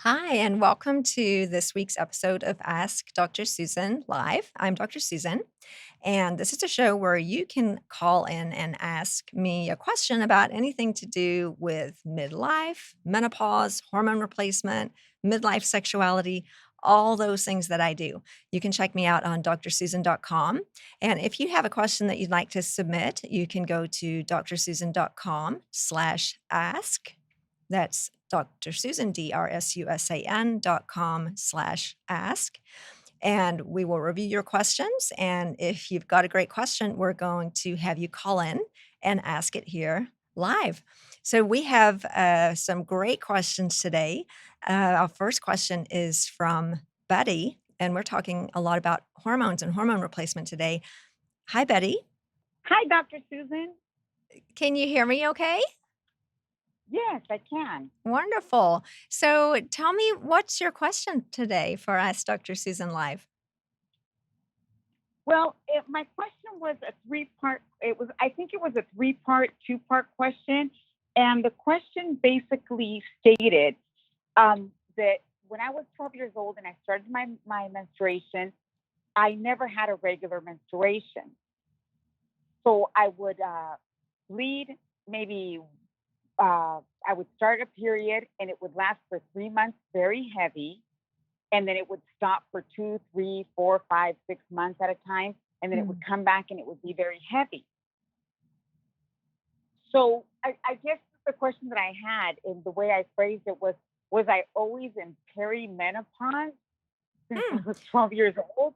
Hi, and welcome to this week's episode of Ask Dr. Susan Live. I'm Dr. Susan, and this is a show where you can call in and ask me a question about anything to do with midlife, menopause, hormone replacement, midlife sexuality, all those things that I do. You can check me out on drsusan.com. And if you have a question that you'd like to submit, you can go to drsusan.com/ask. That's Dr. Susan, drsusan.com/ask. And we will review your questions. And if you've got a great question, we're going to have you call in and ask it here live. So we have some great questions today. Our first question is from Betty, and we're talking a lot about hormones and hormone replacement today. Hi, Betty. Hi, Dr. Susan. Can you hear me okay? Yes, I can. Wonderful. So tell me, what's your question today for Ask Dr. Susan Live? Well, my question was a three-part. I think it was a three-part, two-part question, and the question basically stated that when I was 12 years old and I started my menstruation, I never had a regular menstruation. So I would bleed maybe. I would start a period and it would last for 3 months, very heavy, and then it would stop for 2, 3, 4, 5, 6 months at a time, and then it would Mm. come back and it would be very heavy. So I guess the question that I had and the way I phrased it was I always in perimenopause since I Hmm. was 12 years old?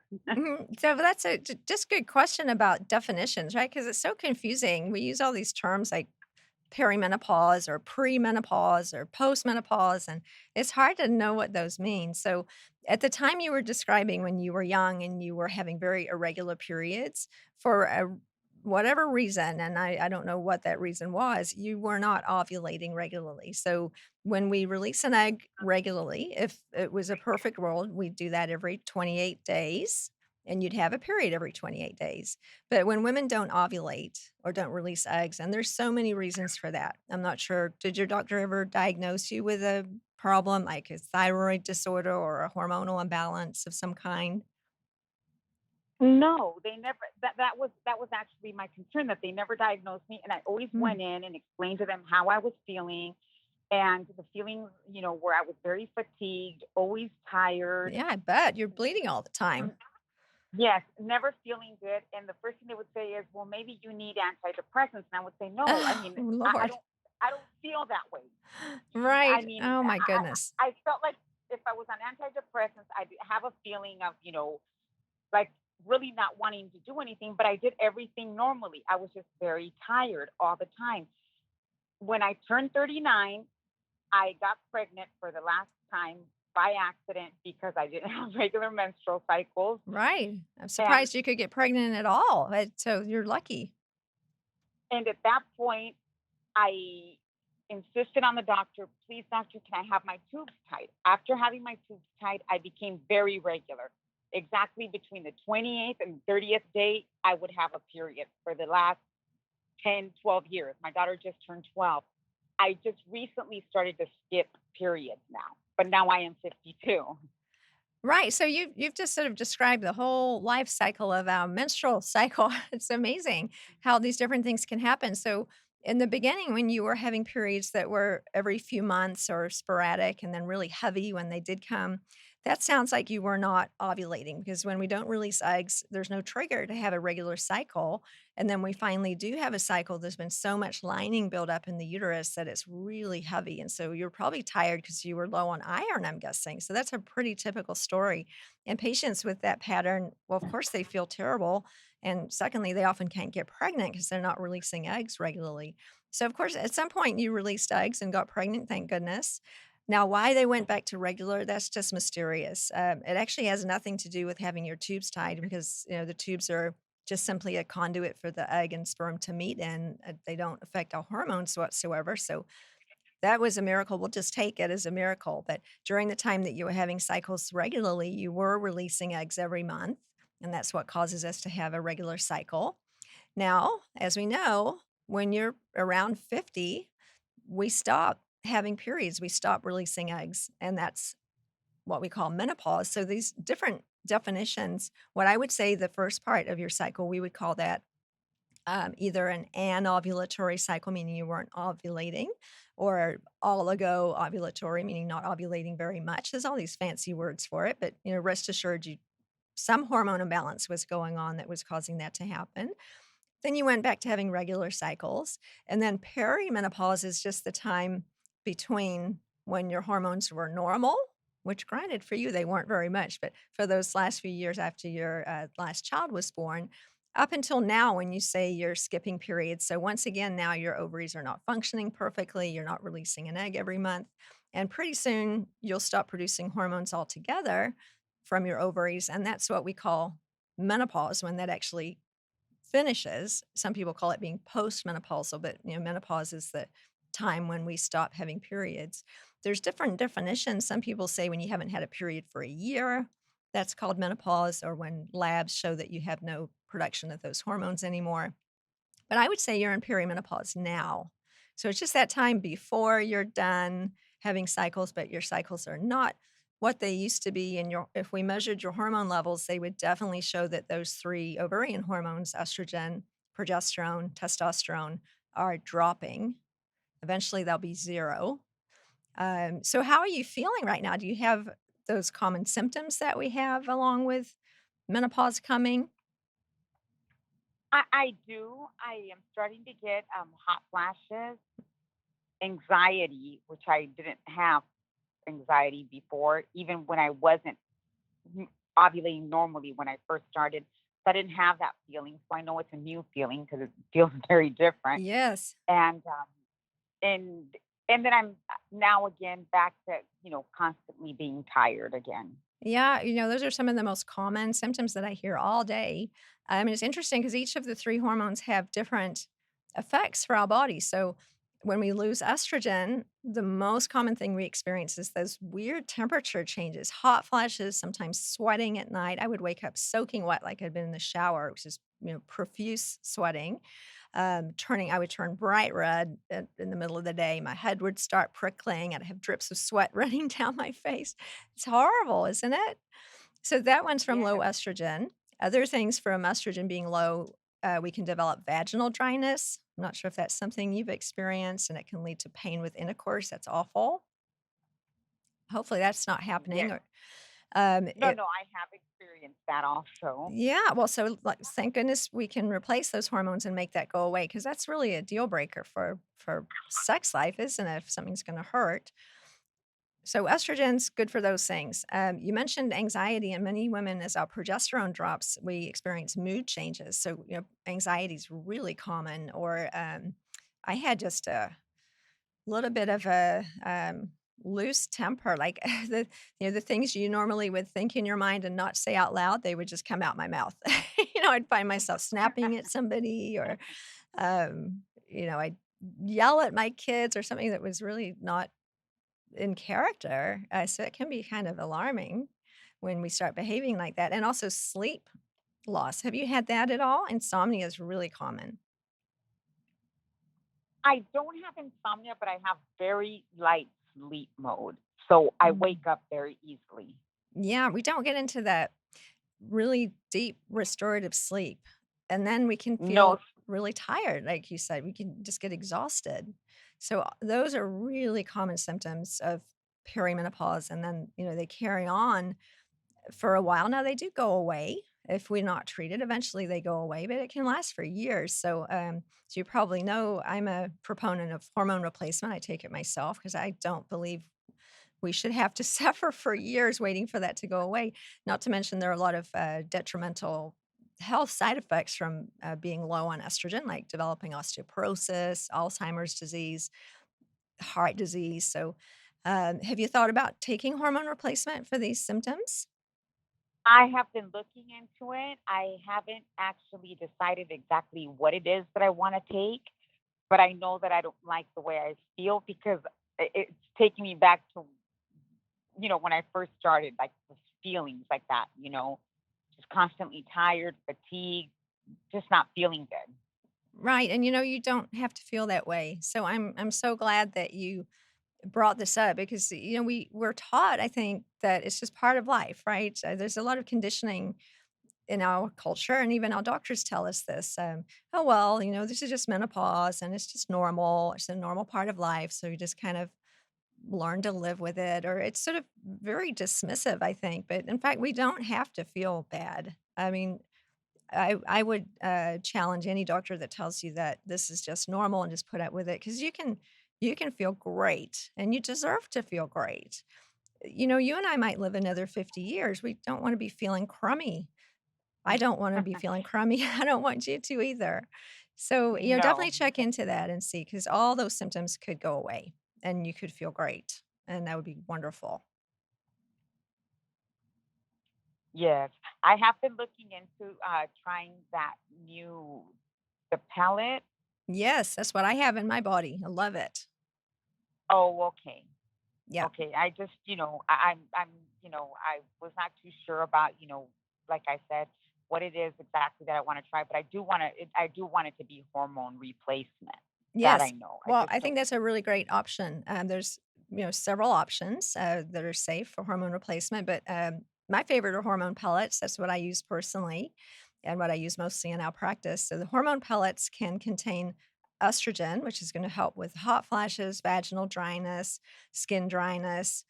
So that's a just good question about definitions, right? Because it's so confusing. We use all these terms like perimenopause or premenopause or postmenopause, and it's hard to know what those mean. So, at the time you were describing when you were young and you were having very irregular periods for whatever reason, and I don't know what that reason was, you were not ovulating regularly. So, when we release an egg regularly, if it was a perfect world, we'd do that every 28 days. And you'd have a period every 28 days. But when women don't ovulate or don't release eggs, and there's so many reasons for that. I'm not sure, did your doctor ever diagnose you with a problem like a thyroid disorder or a hormonal imbalance of some kind? No, they never. That was actually my concern that they never diagnosed me, and I always Mm. went in and explained to them how I was feeling, and the feeling, where I was very fatigued, always tired. Yeah, I bet. You're bleeding all the time. Mm, yes, never feeling good. And the first thing they would say is, "Well, maybe you need antidepressants." And I would say, "No, I Oh, mean, I Lord. don't, I don't feel that way. I Right. mean, Oh, my goodness. I felt like if I was on antidepressants, I'd have a feeling of, like really not wanting to do anything, but I did everything normally. I was just very tired all the time. When I turned 39, I got pregnant for the last time by accident because I didn't have regular menstrual cycles. Right. I'm And surprised you could get pregnant at all. So you're lucky. and at that point, I insisted on the doctor, please, doctor, can I have my tubes tied? After having my tubes tied, I became very regular. Exactly between the 28th and 30th day, I would have a period for the last 10, 12 years. My daughter just turned 12. I just recently started to skip periods now, but now I am 52. Right, so you've just sort of described the whole life cycle of our menstrual cycle. It's amazing how these different things can happen. So, in the beginning, when you were having periods that were every few months or sporadic and then really heavy when they did come, that sounds like you were not ovulating because when we don't release eggs, there's no trigger to have a regular cycle. And then we finally do have a cycle, there's been so much lining built up in the uterus that it's really heavy. And so you're probably tired because you were low on iron, I'm guessing. So that's a pretty typical story. And patients with that pattern, well, of course, they feel terrible. And secondly, they often can't get pregnant because they're not releasing eggs regularly. So, of course, at some point you released eggs and got pregnant, thank goodness. Now, why they went back to regular, that's just mysterious. It actually has nothing to do with having your tubes tied because, the tubes are just simply a conduit for the egg and sperm to meet in. They don't affect our hormones whatsoever. So that was a miracle. We'll just take it as a miracle. But during the time that you were having cycles regularly, you were releasing eggs every month. And that's what causes us to have a regular cycle. Now, as we know, when you're around 50, we stop having periods, we stop releasing eggs, and that's what we call menopause. So these different definitions, what I would say the first part of your cycle, we would call that either an anovulatory cycle, meaning you weren't ovulating, or oligo-ovulatory, meaning not ovulating very much. There's all these fancy words for it, but rest assured, you some hormone imbalance was going on that was causing that to happen. Then you went back to having regular cycles, and then perimenopause is just the time between when your hormones were normal, which granted for you they weren't very much, but for those last few years after your last child was born, up until now when you say you're skipping periods. So once again, now your ovaries are not functioning perfectly, you're not releasing an egg every month, and pretty soon you'll stop producing hormones altogether from your ovaries, and that's what we call menopause when that actually finishes. Some people call it being postmenopausal, but menopause is the time when we stop having periods. There's different definitions. Some people say when you haven't had a period for a year, that's called menopause, or when labs show that you have no production of those hormones anymore. But I would say you're in perimenopause now. So it's just that time before you're done having cycles, but your cycles are not what they used to be. And if we measured your hormone levels, they would definitely show that those three ovarian hormones, estrogen, progesterone, testosterone, are dropping. Eventually they'll be zero. So how are you feeling right now? Do you have those common symptoms that we have along with menopause coming? I do. I am starting to get hot flashes, anxiety, which I didn't have anxiety before, even when I wasn't m- ovulating normally when I first started. So I didn't have that feeling. So I know it's a new feeling because it feels very different. Yes. And and and then I'm now again back to constantly being tired again. Yeah, those are some of the most common symptoms that I hear all day. I mean, it's interesting because each of the three hormones have different effects for our body. So, when we lose estrogen, the most common thing we experience is those weird temperature changes, hot flashes, sometimes sweating at night. I would wake up soaking wet, like I'd been in the shower, which is profuse sweating. I would turn bright red in the middle of the day. My head would start prickling. I'd have drips of sweat running down my face. It's horrible, isn't it? So that one's from low Yes. estrogen. Other things from estrogen being low, we can develop vaginal dryness. I'm not sure if that's something you've experienced, and it can lead to pain with intercourse. That's awful. Hopefully, that's not happening. Yes. Or No, no, I have experienced that also. yeah, well, so, like, thank goodness we can replace those hormones and make that go away because that's really a deal breaker for sex life, isn't it, if something's gonna hurt. So estrogen's good for those things. You mentioned anxiety, and many women, as our progesterone drops, we experience mood changes. So, anxiety is really common. Or I had just a little bit of a loose temper, like the things you normally would think in your mind and not say out loud, they would just come out my mouth. I'd find myself snapping at somebody, or I'd yell at my kids or something that was really not in character. So it can be kind of alarming when we start behaving like that. And also sleep loss. Have you had that at all? Insomnia is really common. I don't have insomnia, but I have very light sleep mode. So I Mm. wake up very easily. Yeah, we don't get into that really deep restorative sleep. And then we can No, feel really tired, like you said. We can just get exhausted. So those are really common symptoms of perimenopause. And then, they carry on for a while. Now they do go away if we're not treated. Eventually they go away, but it can last for years. So you probably know I'm a proponent of hormone replacement. I take it myself because I don't believe we should have to suffer for years waiting for that to go away. Not to mention there are a lot of detrimental health side effects from being low on estrogen, like developing osteoporosis, Alzheimer's disease, heart disease. So, have you thought about taking hormone replacement for these symptoms? I have been looking into it. I haven't actually decided exactly what it is that I want to take, but I know that I don't like the way I feel because it's taking me back to, when I first started, like the feelings like that, just constantly tired, fatigued, just not feeling good. Right, and you don't have to feel that way. So I'm so glad that you brought this up because, we're taught, I think, that it's just part of life, right? There's a lot of conditioning in our culture, and even our doctors tell us this. Oh, well, this is just menopause and it's just normal. It's a normal part of life. So you just kind of learn to live with it, or it's sort of very dismissive, I think. But in fact, we don't have to feel bad. I mean, I would challenge any doctor that tells you that this is just normal and just put up with it because you can feel great and you deserve to feel great. You and I might live another 50 years. We don't want to be feeling crummy. I don't wanna be feeling crummy. I don't want you to either. So, No. definitely check into that and see, because all those symptoms could go away and you could feel great, and that would be wonderful. Yes. I have been looking into trying that new the pellet. Yes, that's what I have in my body. I love it. Oh, okay. Yeah. Okay. I just, I was not too sure about, like I said, what it is exactly that I want to try, but I do want it to be hormone replacement. That I Yes. know. I Well, just I think don't. that's a really great option. There's, several options, that are safe for hormone replacement, but, my favorite are hormone pellets. That's what I use personally and what I use mostly in our practice. So the hormone pellets can contain estrogen, which is gonna help with hot flashes, vaginal dryness, skin dryness,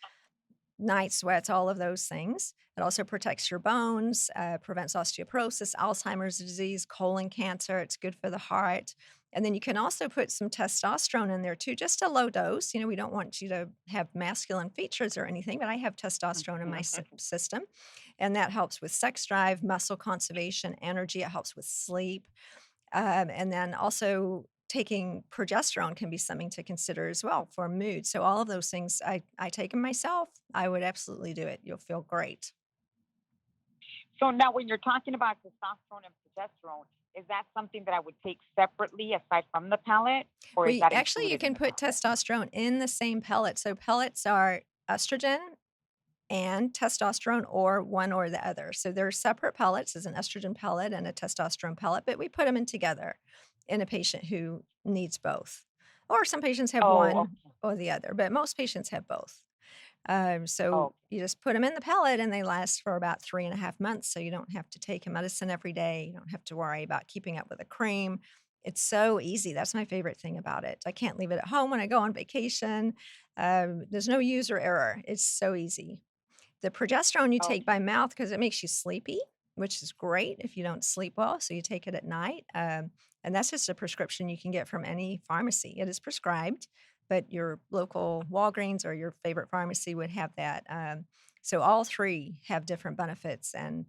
night sweats, all of those things. It also protects your bones, prevents osteoporosis, Alzheimer's disease, colon cancer. It's good for the heart. And then you can also put some testosterone in there too, just a low dose. We don't want you to have masculine features or anything, but I have testosterone in my system. And that helps with sex drive, muscle conservation, energy. It helps with sleep. And then also taking progesterone can be something to consider as well for mood. So all of those things, I take them myself. I would absolutely do it. You'll feel great. So now, when you're talking about testosterone and progesterone, is that something that I would take separately aside from the pellet, or is We that actually you included in can the put pellet? testosterone in the same pellet. So pellets are estrogen and testosterone, or one or the other. So they're separate pellets. There's an estrogen pellet and a testosterone pellet, but we put them in together in a patient who needs both. Or some patients have Oh, one okay. or the other, but most patients have both. Oh, So you just put them in the pellet and they last for about 3.5 months. So you don't have to take a medicine every day. You don't have to worry about keeping up with a cream. It's so easy. That's my favorite thing about it. I can't leave it at home when I go on vacation. There's no user error. It's so easy. The progesterone you take by okay. mouth because it makes you sleepy, which is great if you don't sleep well, so you take it at night, and that's just a prescription you can get from any pharmacy. It is prescribed, but your local Walgreens or your favorite pharmacy would have that, so all 3 have different benefits, and,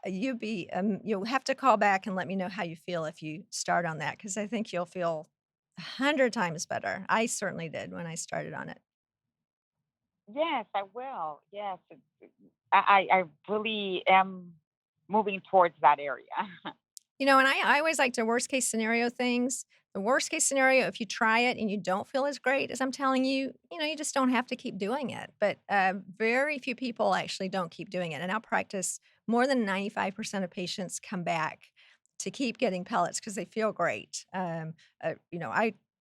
you'll have to call back and let me know how you feel if you start on that, because I think you'll feel 100 times better. I certainly did when I started on it. Yes, I will. Yes, I really am moving towards that area. And I always like to worst case scenario things. The worst case scenario, if you try it and you don't feel as great as I'm telling you, you just don't have to keep doing it. But very few people actually don't keep doing it. In our practice, more than 95% of patients come back to keep getting pellets because they feel great. I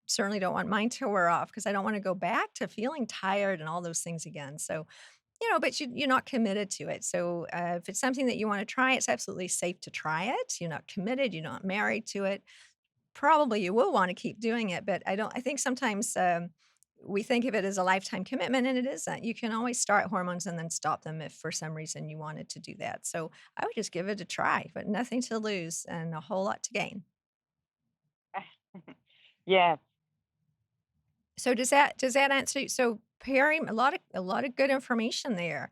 certainly don't want mine to wear off because I don't want to go back to feeling tired and all those things again. So but you're not committed to it. So, if it's something that you wanna try, it's absolutely safe to try it. You're not committed, you're not married to it. Probably you will wanna keep doing it, but I think sometimes, we think of it as a lifetime commitment, and it isn't. You can always start hormones and then stop them if for some reason you wanted to do that. So, I would just give it a try, but nothing to lose and a whole lot to gain. Yes. So does that answer so a lot of good information there.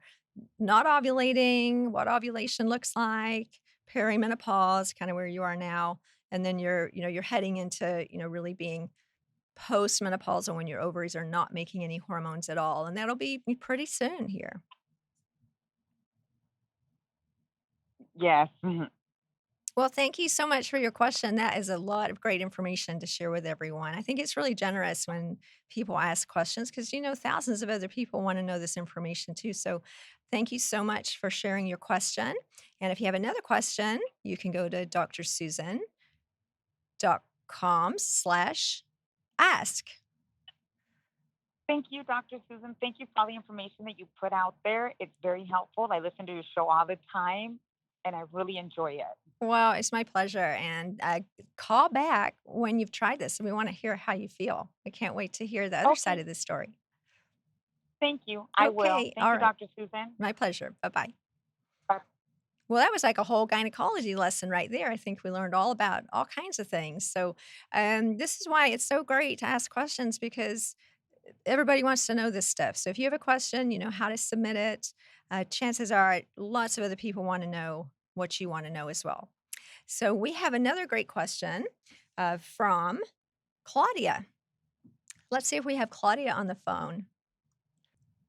Not ovulating, what ovulation looks like, perimenopause, kinda where you are now, and then you're heading into, really being postmenopausal when your ovaries are not making any hormones at all, and that'll be pretty soon here. Yes. Well, thank you so much for your question. That is a lot of great information to share with everyone. I think it's really generous when people ask questions because, thousands of other people want to know this information too. So, thank you so much for sharing your question. And if you have another question, you can go to drsusan.com/ask. Thank you, Dr. Susan. Thank you for all the information that you put out there. It's very helpful. I listen to your show all the time, and I really enjoy it. Well, it's my pleasure, and, call back when you've tried this, we wanna hear how you feel. I can't wait to hear the other side Okay. of this story. Thank you. I will. Okay, Thank you, alright. Dr. Susan. My pleasure. Bye-bye. Bye. Well, that was like a whole gynecology lesson right there. I think we learned all about all kinds of things. So, this is why it's so great to ask questions because everybody wants to know this stuff. So, if you have a question, you know how to submit it. Chances are lots of other people want to know what you want to know as well. So, we have another great question from Claudia. Let's see if we have Claudia on the phone.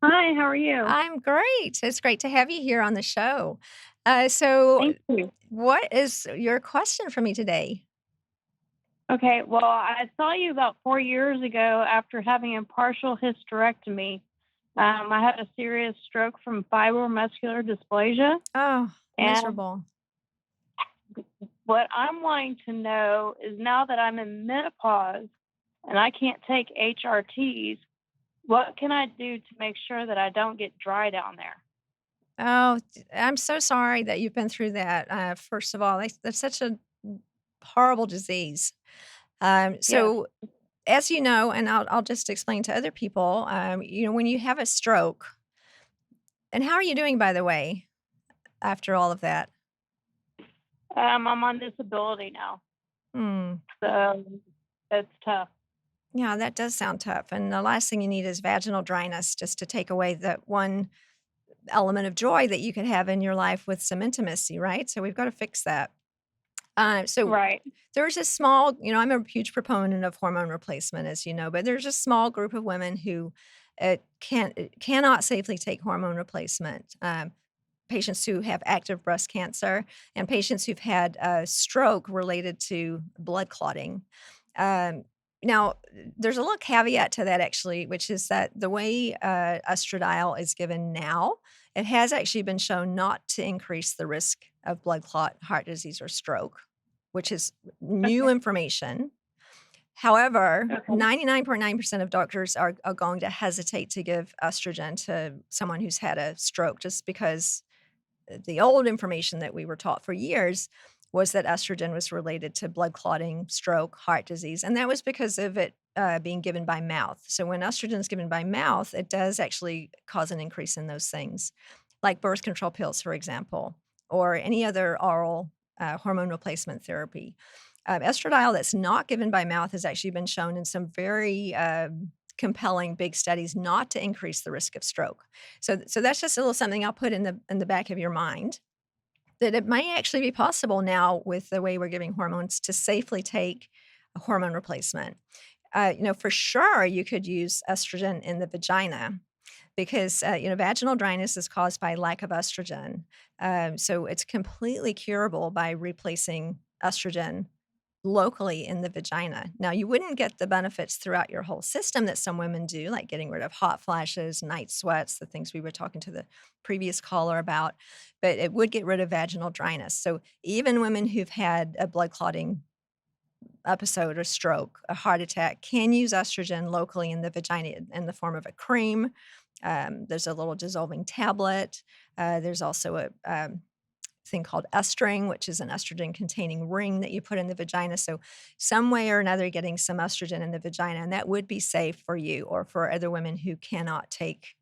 Hi, how are you? I'm great. It's great to have you here on the show. So, Thank you. what is your question for me today? Okay, well, I saw you about 4 years ago after having a partial hysterectomy. I had a serious stroke from fibromuscular dysplasia. Oh, And miserable. what I'm wanting to know is now that I'm in menopause and I can't take HRTs, what can I do to make sure that I don't get dry down there? Oh, I'm so sorry that you've been through that. First of all, that's such a horrible disease. Yes. So, as you know, and I'll just explain to other people, when you have a stroke, and how are you doing, by the way, after all of that? I'm on disability now, Hmm. so it's tough. Yeah, that does sound tough. And the last thing you need is vaginal dryness, just to take away that one element of joy that you could have in your life with some intimacy, right? So we've got to fix that. So Right. there's a small, I'm a huge proponent of hormone replacement, as you know, but there's a small group of women who cannot safely take hormone replacement. Patients who have active breast cancer and patients who've had a stroke related to blood clotting. Um, Now, there's a little caveat to that actually, which is that the way estradiol is given now, it has actually been shown not to increase the risk of blood clot, heart disease, or stroke, which is new Okay. information. However, Okay. 99.9% of doctors are going to hesitate to give estrogen to someone who's had a stroke just because the old information that we were taught for years was that estrogen was related to blood clotting, stroke, heart disease, and that was because of it being given by mouth. So when estrogen is given by mouth, it does actually cause an increase in those things, like birth control pills, for example, or any other oral hormone replacement therapy. Estradiol that's not given by mouth has actually been shown in some very compelling big studies not to increase the risk of stroke. So that's just a little something I'll put in the back of your mind, that it might actually be possible now with the way we're giving hormones to safely take a hormone replacement. For sure, you could use estrogen in the vagina because, vaginal dryness is caused by lack of estrogen. So it's completely curable by replacing estrogen locally in the vagina. Now, you wouldn't get the benefits throughout your whole system that some women do, like getting rid of hot flashes, night sweats, the things we were talking to the previous caller about, but it would get rid of vaginal dryness. So even women who've had a blood clotting episode or stroke, a heart attack, can use estrogen locally in the vagina in the form of a cream. There's a little dissolving tablet. There's also a thing called estering, which is an estrogen containing ring that you put in the vagina. So, some way or another, getting some estrogen in the vagina, and that would be safe for you or for other women who cannot take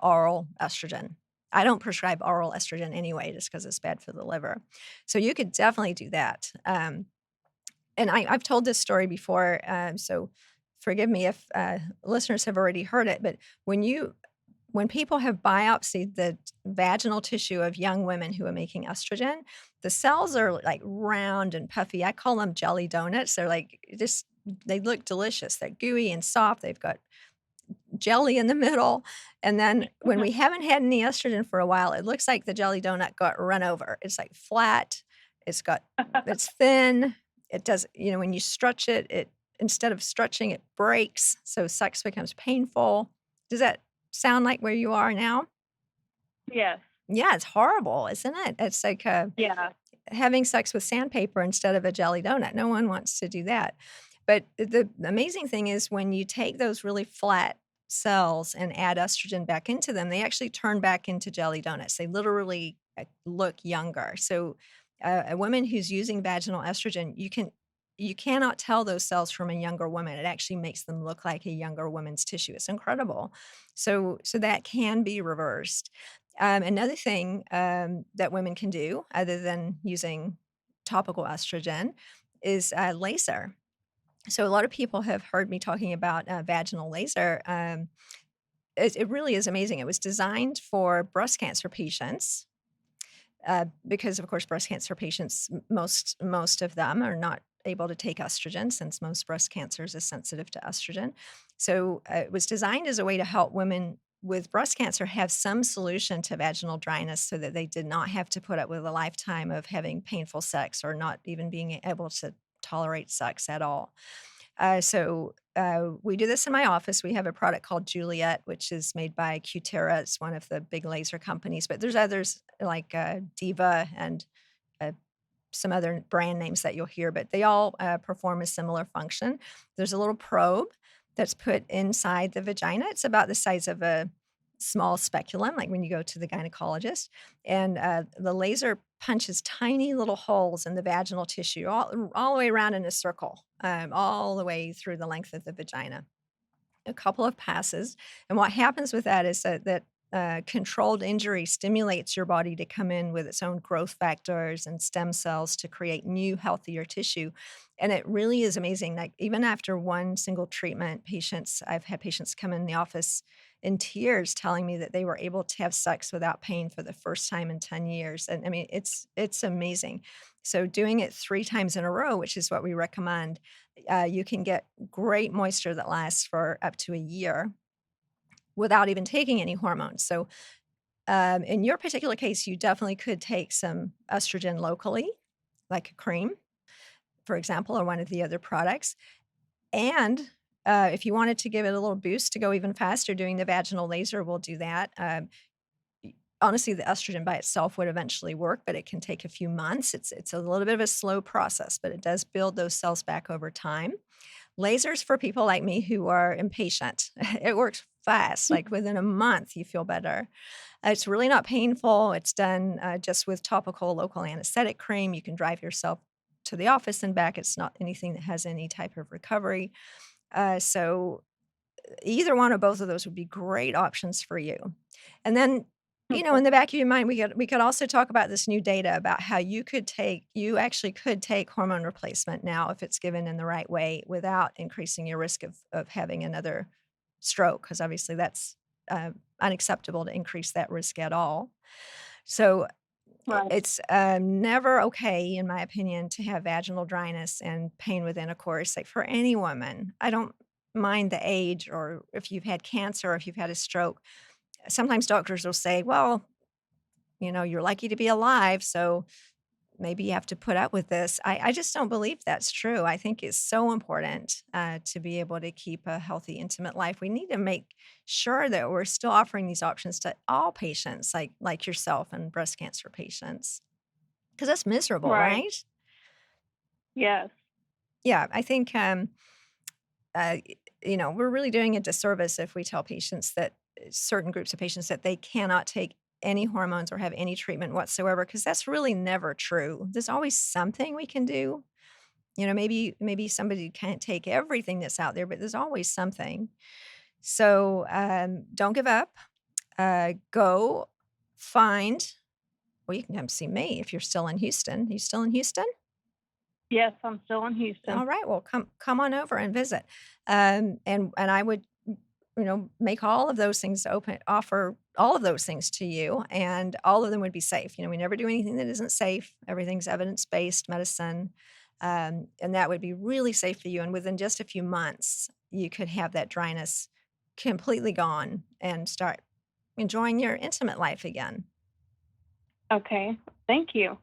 oral estrogen. I don't prescribe oral estrogen anyway, just because it's bad for the liver. So, you could definitely do that. And I've told this story before, so forgive me if listeners have already heard it, but when people have biopsied the vaginal tissue of young women who are making estrogen, the cells are like round and puffy. I call them jelly donuts. They're like just they look delicious. They're gooey and soft. They've got jelly in the middle. And then when we haven't had any estrogen for a while, it looks like the jelly donut got run over. It's like flat. It's thin. It does, when you stretch it, instead of stretching, it breaks. So sex becomes painful. Does that sound like where you are now? Yes. Yeah, it's horrible, isn't it? It's like Yeah. having sex with sandpaper instead of a jelly donut. No one wants to do that. But the amazing thing is when you take those really flat cells and add estrogen back into them, they actually turn back into jelly donuts. They literally look younger. So, a woman who's using vaginal estrogen, you cannot tell those cells from a younger woman. It actually makes them look like a younger woman's tissue. It's incredible. So that can be reversed. Another thing that women can do, other than using topical estrogen, is laser. So a lot of people have heard me talking about vaginal laser. It really is amazing. It was designed for breast cancer patients because, of course, breast cancer patients, most of them are not able to take estrogen since most breast cancers is sensitive to estrogen. So it was designed as a way to help women with breast cancer have some solution to vaginal dryness so that they did not have to put up with a lifetime of having painful sex or not even being able to tolerate sex at all. We do this in my office. We have a product called Juliet, which is made by Cutera. It's one of the big laser companies, but there's others like Diva and uh, some other brand names that you'll hear, but they all perform a similar function. There's a little probe that's put inside the vagina. It's about the size of a small speculum, like when you go to the gynecologist. And the laser punches tiny little holes in the vaginal tissue, all the way around in a circle, all the way through the length of the vagina. A couple of passes. And what happens with that is that controlled injury stimulates your body to come in with its own growth factors and stem cells to create new, healthier tissue. And it really is amazing. Like even after one single treatment, I've had patients come in the office in tears telling me that they were able to have sex without pain for the first time in 10 years. And I mean, it's amazing. So doing it 3 times in a row, which is what we recommend, you can get great moisture that lasts for up to a year without even taking any hormones. So, in your particular case, you definitely could take some estrogen locally, like a cream, for example, or one of the other products. And if you wanted to give it a little boost to go even faster, doing the vaginal laser will do that. Honestly, the estrogen by itself would eventually work, but it can take a few months. It's a little bit of a slow process, but it does build those cells back over time. Lasers for people like me who are impatient. It works fast, like within a month, you feel better. It's really not painful. It's done just with topical local anesthetic cream. You can drive yourself to the office and back. It's not anything that has any type of recovery. So either one of both of those would be great options for you. And then, Okay. in the back of your mind, we could also talk about this new data about how you actually could take hormone replacement now if it's given in the right way without increasing your risk of having another stroke, because obviously that's unacceptable to increase that risk at all. So Right. it's never okay, in my opinion, to have vaginal dryness and pain with intercourse, like for any woman. I don't mind the age or if you've had cancer or if you've had a stroke. Sometimes doctors will say, well, you're lucky to be alive, so maybe you have to put up with this. I just don't believe that's true. I think it's so important to be able to keep a healthy, intimate life. We need to make sure that we're still offering these options to all patients, like yourself and breast cancer patients, because that's miserable, Right. right? Yes. Yeah, I think we're really doing a disservice if we tell patients that certain groups of patients that they cannot take any hormones or have any treatment whatsoever, because that's really never true. There's always something we can do. Maybe somebody can't take everything that's out there, but there's always something. So don't give up. Go find. Well, you can come see me if you're still in Houston. Are you still in Houston? Yes, I'm still in Houston. All right, well, come on over and visit. And I would, make all of those things offer all of those things to you, and all of them would be safe. We never do anything that isn't safe. Everything's evidence-based medicine, and that would be really safe for you. And within just a few months, you could have that dryness completely gone and start enjoying your intimate life again. Okay. Thank you.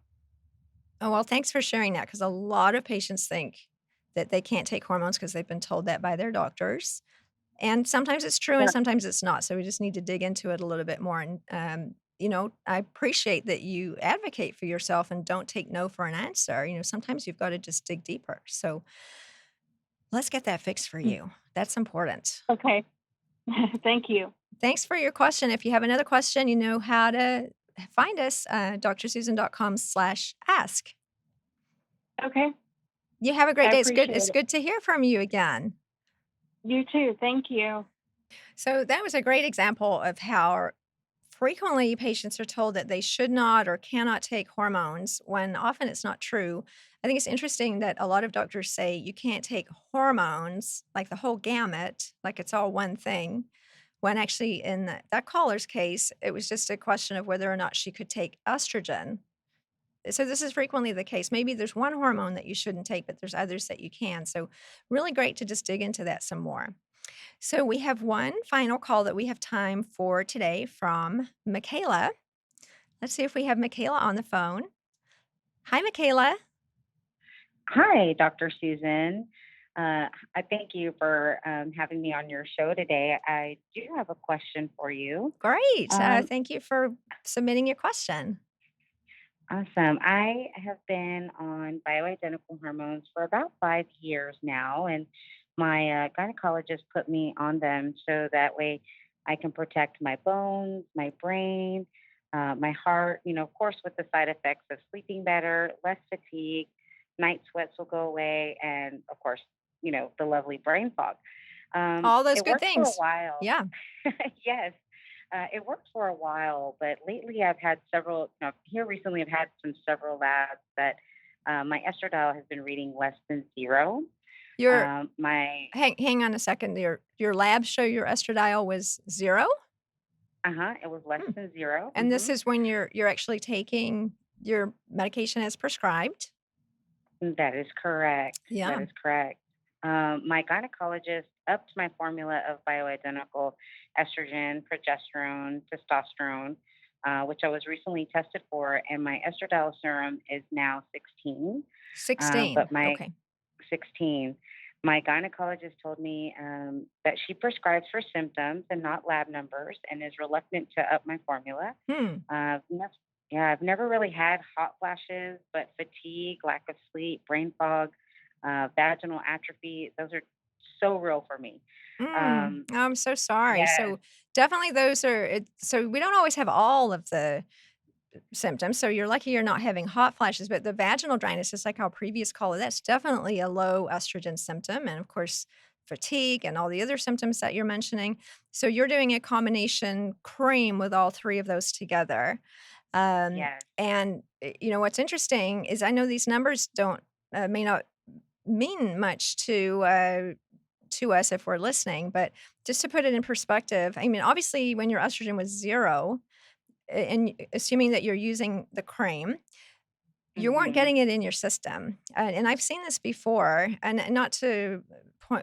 Oh, well, thanks for sharing that because a lot of patients think that they can't take hormones because they've been told that by their doctors. And sometimes it's true and Yeah. sometimes it's not. So we just need to dig into it a little bit more. And, I appreciate that you advocate for yourself and don't take no for an answer. Sometimes you've got to just dig deeper. So let's get that fixed for Mm. you. That's important. Okay. Thank you. Thanks for your question. If you have another question, you know how to find us, drsusan.com/ask. Okay. You have a great I day. appreciate It's it. good to hear from you again. You too. Thank you. So that was a great example of how frequently patients are told that they should not or cannot take hormones when often it's not true. I think it's interesting that a lot of doctors say you can't take hormones, like the whole gamut, like it's all one thing, when actually in that caller's case, it was just a question of whether or not she could take estrogen. So this is frequently the case. Maybe there's one hormone that you shouldn't take, but there's others that you can. So really great to just dig into that some more. So we have one final call that we have time for today from Michaela. Let's see if we have Michaela on the phone. Hi, Michaela. Hi, Dr. Susan. I thank you for having me on your show today. I do have a question for you. Great. Um, Thank you for submitting your question. Awesome. I have been on bioidentical hormones for about 5 years now, and my gynecologist put me on them so that way I can protect my bones, my brain, my heart, of course, with the side effects of sleeping better, less fatigue, night sweats will go away, and of course, the lovely brain fog. All those It good worked for a things. while. Yeah. Yes. It worked for a while, but lately I've had several, here recently I've had several labs that my estradiol has been reading less than zero. Your My, hang on a second. Your labs show your estradiol was 0? it was less Hmm. than 0. And this is when you're actually taking your medication as prescribed? That is correct. That Yeah. is correct. My gynecologist upped my formula of bioidentical estrogen, progesterone, testosterone, which I was recently tested for, and my estradiol serum is now 16. 16. But my Okay. 16. My gynecologist told me that she prescribes for symptoms and not lab numbers and is reluctant to up my formula. Hmm. Uh, nev- yeah, I've never really had hot flashes, but fatigue, lack of sleep, brain fog, vaginal atrophy, those are so real for me. Mm. Um, I'm so sorry. yes, So, definitely those are so we don't always have all of the symptoms. So you're lucky you're not having hot flashes, but the vaginal dryness is like our previous caller. That's definitely a low estrogen symptom. And of course, fatigue and all the other symptoms that you're mentioning. So you're doing a combination cream with all three of those together. yes, What's interesting is I know these numbers don't may not mean much to us if we're listening, but just to put it in perspective, I mean, obviously, when your estrogen was 0, and assuming that you're using the cream, you weren't hmm, getting it in your system, and I've seen this before, and not to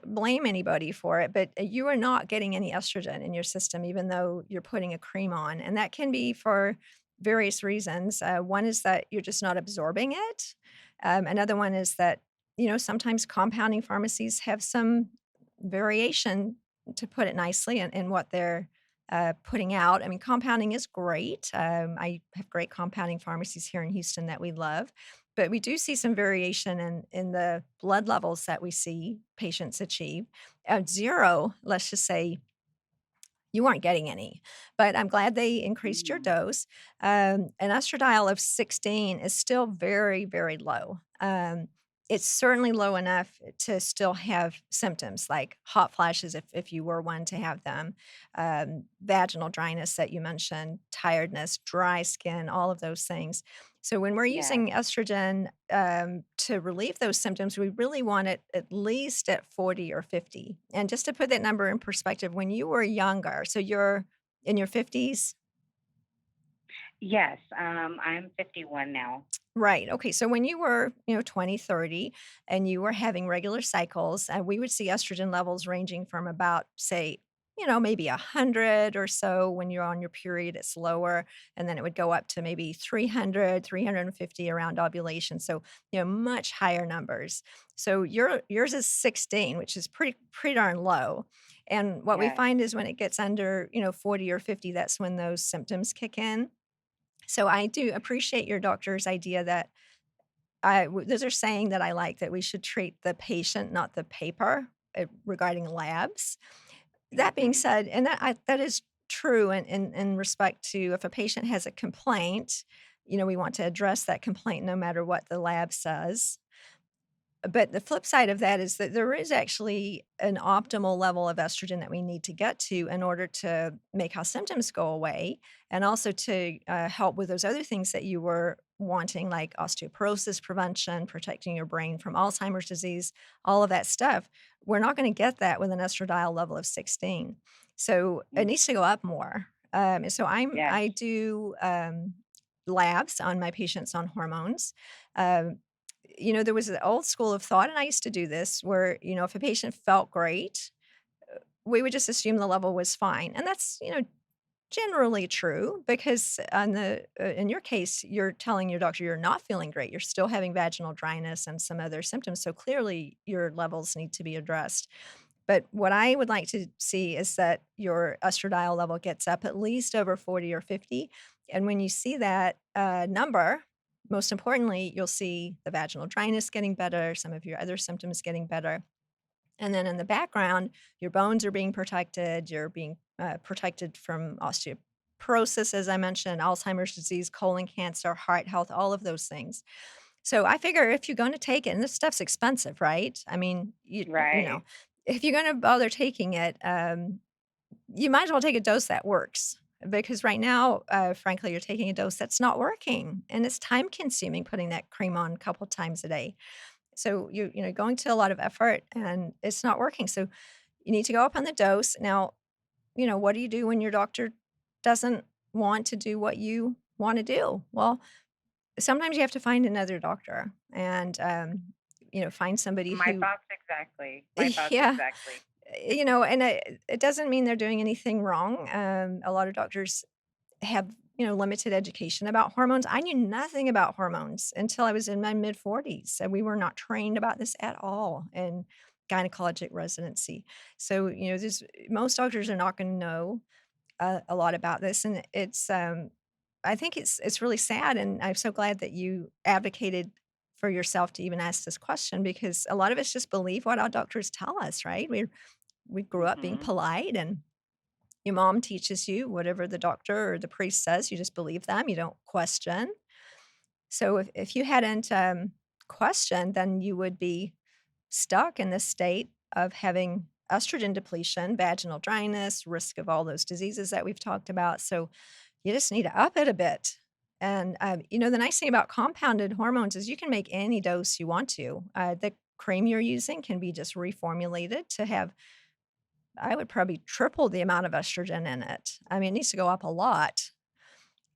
blame anybody for it, but you are not getting any estrogen in your system even though you're putting a cream on, and that can be for various reasons. One is that you're just not absorbing it. Another one is that, sometimes compounding pharmacies have some variation, to put it nicely, in what they're putting out. I mean, compounding is great. I have great compounding pharmacies here in Houston that we love, but we do see some variation in the blood levels that we see patients achieve. At 0, let's just say you weren't getting any, but I'm glad they increased your hmm, dose. An estradiol of 16 is still very, very low. It's certainly low enough to still have symptoms like hot flashes if you were one to have them, vaginal dryness that you mentioned, tiredness, dry skin, all of those things. So when we're yes. using estrogen to relieve those symptoms, we really want it at least at 40 or 50. And just to put that number in perspective, when you were younger, so you're in your 50s? Yes, I'm 51 now. Right. Okay. So when you were, 20, 30, and you were having regular cycles, we would see estrogen levels ranging from about, say, maybe 100 or so. When you're on your period, it's lower. And then it would go up to maybe 300, 350 around ovulation. So, much higher numbers. So yours is 16, which is pretty darn low. And what we Yes, find is when it gets under, 40 or 50, that's when those symptoms kick in. So I do appreciate your doctor's idea that those are saying that I like, that we should treat the patient, not the paper, regarding labs. That being Mhm. said, and that is true in respect to if a patient has a complaint, we want to address that complaint no matter what the lab says. But the flip side of that is that there is actually an optimal level of estrogen that we need to get to in order to make our symptoms go away and also to help with those other things that you were wanting, like osteoporosis prevention, protecting your brain from Alzheimer's disease, all of that stuff. We're not going to get that with an estradiol level of 16. So it Mm. needs to go up more. And so Yes. I do labs on my patients on hormones. Um, there was an old school of thought, and I used to do this where, if a patient felt great, we would just assume the level was fine. And that's, generally true because in your case, you're telling your doctor you're not feeling great. You're still having vaginal dryness and some other symptoms. So clearly your levels need to be addressed. But what I would like to see is that your estradiol level gets up at least over 40 or 50. And when you see that number, most importantly, you'll see the vaginal dryness getting better, some of your other symptoms getting better. And then in the background, your bones are being protected. You're being protected from osteoporosis, as I mentioned, Alzheimer's disease, colon cancer, heart health, all of those things. So I figure if you're gonna take it and this stuff's expensive, right? I mean, Right. if you're gonna bother taking it, you might as well take a dose that works because right now, frankly, you're taking a dose that's not working, and it's time consuming putting that cream on a couple times a day. So going to a lot of effort and it's not working. So you need to go up on the dose. Now, what do you do when your doctor doesn't want to do what you want to do? Well, sometimes you have to find another doctor and, find somebody My who thoughts exactly. My thoughts yeah, exactly. and it doesn't mean they're doing anything wrong. A lot of doctors have, limited education about hormones. I knew nothing about hormones until I was in my mid-40s, and we were not trained about this at all in gynecologic residency. So, most doctors are not gonna know a lot about this, and I think it's really sad, and I'm so glad that you advocated for yourself to even ask this question because a lot of us just believe what our doctors tell us, right? We grew up being Mhm. polite, and your mom teaches you whatever the doctor or the priest says, you just believe them, you don't question. So if you hadn't questioned, then you would be stuck in this state of having estrogen depletion, vaginal dryness, risk of all those diseases that we've talked about. So you just need to up it a bit. And, the nice thing about compounded hormones is you can make any dose you want to. The cream you're using can be just reformulated to have, I would probably triple the amount of estrogen in it. I mean, it needs to go up a lot.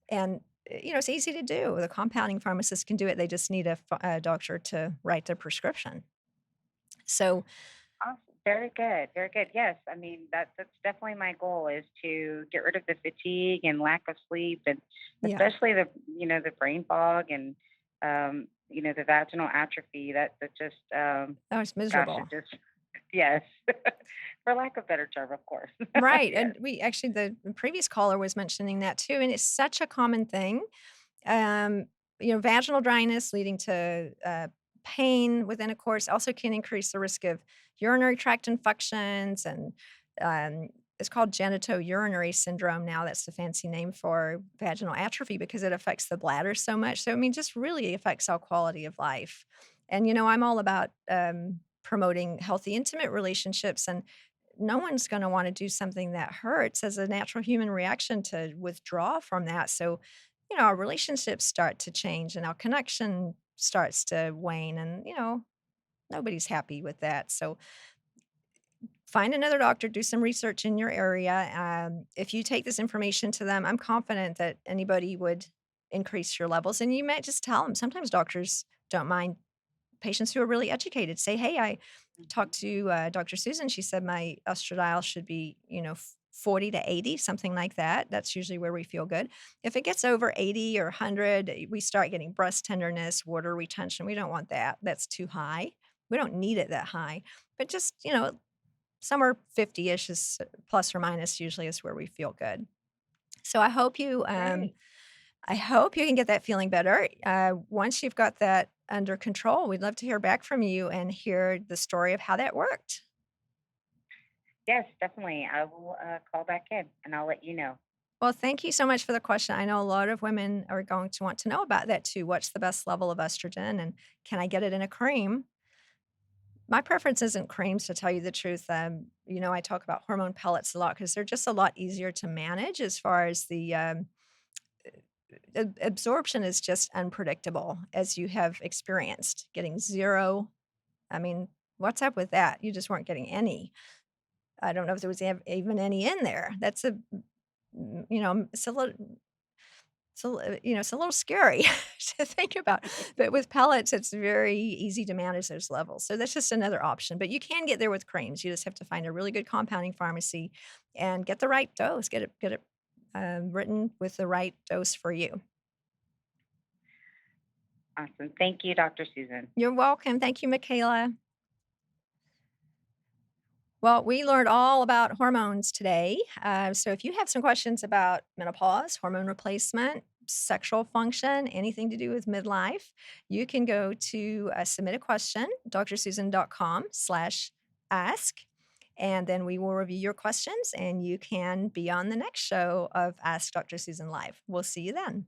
And, it's easy to do. The compounding pharmacist can do it. They just need a doctor to write the prescription. So, Awesome. Very good. Very good. Yes. I mean, that's definitely my goal is to get rid of the fatigue and lack of sleep and yeah. especially the brain fog and, the vaginal atrophy that just, That was gosh, it miserable. just, yes, for lack of better term, of course. Right, Yes. and we actually the previous caller was mentioning that too, and it's such a common thing. Um, vaginal dryness leading to, pain within a course also can increase the risk of urinary tract infections and, it's called genitourinary syndrome now, that's the fancy name for vaginal atrophy because it affects the bladder so much. So, I mean, just really affects our quality of life. And, I'm all about, promoting healthy, intimate relationships, and no one's gonna wanna do something that hurts as a natural human reaction to withdraw from that. So, our relationships start to change and our connection starts to wane and, nobody's happy with that. So find another doctor, do some research in your area. If you take this information to them, I'm confident that anybody would increase your levels. And you might just tell them. Sometimes doctors don't mind patients who are really educated say, "Hey, I Mhm. talked to Dr. Susan. She said my estradiol should be, 40 to 80, something like that. That's usually where we feel good. If it gets over 80 or 100, we start getting breast tenderness, water retention. We don't want that. That's too high. We don't need it that high. But just, somewhere 50-ish is plus or minus usually is where we feel good. So Great. I hope you can get that feeling better. Once you've got that under control, we'd love to hear back from you and hear the story of how that worked. Yes, definitely. I will call back in and I'll let you know. Well, thank you so much for the question. I know a lot of women are going to want to know about that too. What's the best level of estrogen and can I get it in a cream? My preference isn't creams to tell you the truth. I talk about hormone pellets a lot because they're just a lot easier to manage as far as the absorption is just unpredictable as you have experienced getting zero. I mean, what's up with that? You just weren't getting any. I don't know if there was even any in there. That's it's a little it's a little scary to think about, but with pellets, it's very easy to manage those levels, so that's just another option, but you can get there with creams, you just have to find a really good compounding pharmacy and get the right dose, get it written with the right dose for you. Awesome. Thank you, Dr. Susan. You're welcome. Thank you, Michaela. Well, we learned all about hormones today. So if you have some questions about menopause, hormone replacement, sexual function, anything to do with midlife, you can go to submit a question, drsusan.com/ask, and then we will review your questions and you can be on the next show of Ask Dr. Susan Live. We'll see you then.